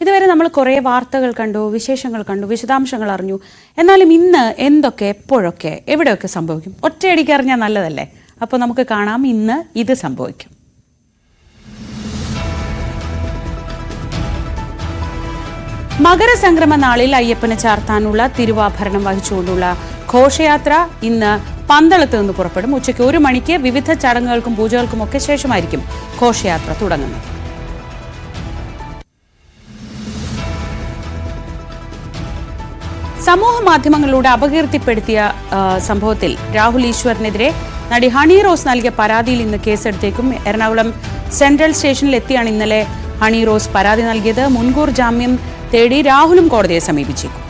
ഇതുവരെ നമ്മൾ കുറേ വാർത്തകൾ കണ്ടു, വിശേഷങ്ങൾ കണ്ടു, വിശദാംശങ്ങൾ അറിഞ്ഞു. എന്നാലും ഇന്ന് എന്തൊക്കെ, എപ്പോഴൊക്കെ, എവിടെയൊക്കെ സംഭവിക്കും? ഒറ്റയടിക്ക് അറിഞ്ഞാൽ നല്ലതല്ലേ? അപ്പോൾ നമുക്ക് കാണാം ഇന്ന് ഇത് സംഭവിക്കും. മകരസംക്രമ നാളിൽ അയ്യപ്പന് ചാർത്താനുള്ള തിരുവാഭരണം വഹിച്ചുകൊണ്ടുള്ള ഘോഷയാത്ര ഇന്ന് പന്തളത്ത് നിന്ന് പുറപ്പെടും. ഉച്ചയ്ക്ക് 1 മണിക്ക് വിവിധ ചടങ്ങുകൾക്കും പൂജകൾക്കുമൊക്കെ ശേഷമായിരിക്കും ഘോഷയാത്ര തുടങ്ങുന്നത്. സമൂഹ മാധ്യമങ്ങളിലൂടെ അപകീർത്തിപ്പെടുത്തിയ സംഭവത്തിൽ രാഹുൽ ഈശ്വറിനെതിരെ നടി ഹണി റോസ് നൽകിയ പരാതിയിൽ ഇന്ന് കേസെടുത്തേക്കും. എറണാകുളം സെൻട്രൽ സ്റ്റേഷനിൽ എത്തിയാണ് ഇന്നലെ ഹണി റോസ് പരാതി നൽകിയത്. മുൻകൂർ ജാമ്യം തേടി രാഹുലും കോടതിയെ സമീപിച്ചേക്കും.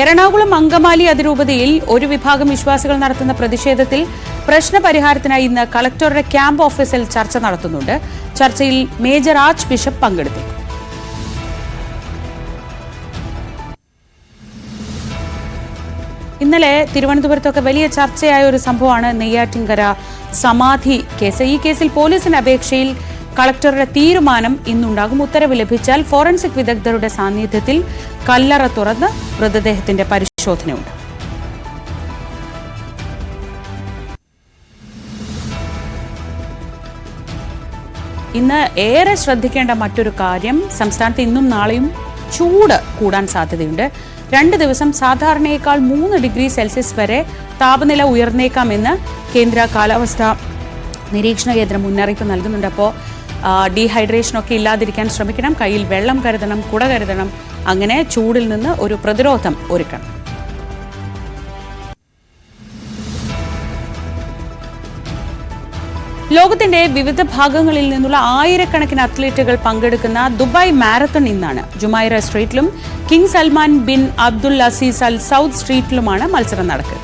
എറണാകുളം അങ്കമാലി അതിരൂപതയിൽ ഒരു വിഭാഗം വിശ്വാസികൾ നടത്തുന്ന പ്രതിഷേധത്തിൽ പ്രശ്നപരിഹാരത്തിനായി ഇന്ന് കളക്ടറുടെ ക്യാമ്പ് ഓഫീസിൽ ചർച്ച നടത്തുന്നുണ്ട്. ചർച്ചയിൽ മേജർ ആർച്ച് ബിഷപ്പ് പങ്കെടുത്തു. ഇന്നലെ തിരുവനന്തപുരത്തൊക്കെ വലിയ ചർച്ചയായ ഒരു സംഭവമാണ് നെയ്യാറ്റിൻകര സമാധി കേസ്. ഈ കേസിൽ പോലീസിന്റെ അപേക്ഷയിൽ കളക്ടറുടെ തീരുമാനം ഇന്നുണ്ടാകും. ഉത്തരവ് ലഭിച്ചാൽ ഫോറൻസിക് വിദഗ്ധരുടെ സാന്നിധ്യത്തിൽ കല്ലറ തുറന്ന് മൃതദേഹത്തിന്റെ പരിശോധനയുണ്ട്. ഇന്ന് ഏറെ ശ്രദ്ധിക്കേണ്ട മറ്റൊരു കാര്യം, സംസ്ഥാനത്ത് ഇന്നും നാളെയും ചൂട് കൂടാൻ സാധ്യതയുണ്ട്. 2 ദിവസം സാധാരണയേക്കാൾ 3 ഡിഗ്രി സെൽഷ്യസ് വരെ താപനില ഉയർന്നേക്കാമെന്ന് കേന്ദ്ര കാലാവസ്ഥാ നിരീക്ഷണ കേന്ദ്രം മുന്നറിയിപ്പ് നൽകുന്നുണ്ട്. അപ്പോൾ ഡീഹൈഡ്രേഷനൊക്കെ ഇല്ലാതിരിക്കാൻ ശ്രമിക്കണം. കയ്യിൽ വെള്ളം കരുതണം, കുട കരുതണം. അങ്ങനെ ചൂടിൽ നിന്ന് ഒരു പ്രതിരോധം ഒരുക്കണം. ലോകത്തിന്റെ വിവിധ ഭാഗങ്ങളിൽ നിന്നുള്ള ആയിരക്കണക്കിന് അത്ലറ്റുകൾ പങ്കെടുക്കുന്ന ദുബായ് മാരത്തൺ ഇന്നാണ്. ജുമൈറ സ്ട്രീറ്റിലും King Salman bin Abdul Aziz Al Saud സ്ട്രീറ്റിലുമാണ് മത്സരം നടക്കുക.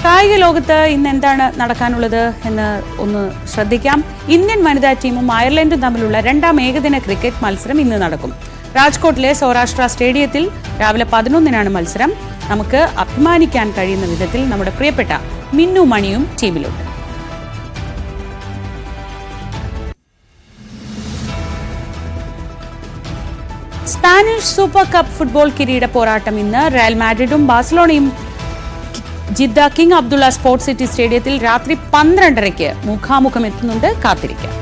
കായിക ലോകത്ത് ഇന്ന് എന്താണ് നടക്കാനുള്ളത് എന്ന് ഒന്ന് ശ്രദ്ധിക്കാം. ഇന്ത്യൻ വനിതാ ടീമും അയർലൻഡും തമ്മിലുള്ള 2ാം ഏകദിന ക്രിക്കറ്റ് മത്സരം ഇന്ന് നടക്കും. രാജ്കോട്ടിലെ സൗരാഷ്ട്ര സ്റ്റേഡിയത്തിൽ രാവിലെ 11-നാണ് മത്സരം. നമുക്ക് അഭിമാനിക്കാൻ കഴിയുന്ന വിധത്തിൽ നമ്മുടെ പ്രിയപ്പെട്ട മിന്നു മണിയും ടീമിലുണ്ട്. സ്പാനിഷ് സൂപ്പർ കപ്പ് ഫുട്ബോൾ കിരീട പോരാട്ടം ഇന്ന്. റയൽ മാഡ്രിഡും ബാഴ്സലോണയും Jeddah King Abdullah sports city സ്റ്റേഡിയത്തിൽ രാത്രി 12:30-ക്ക് മുഖാമുഖം എത്തുന്നുണ്ട്. കാത്തിരിക്കാം.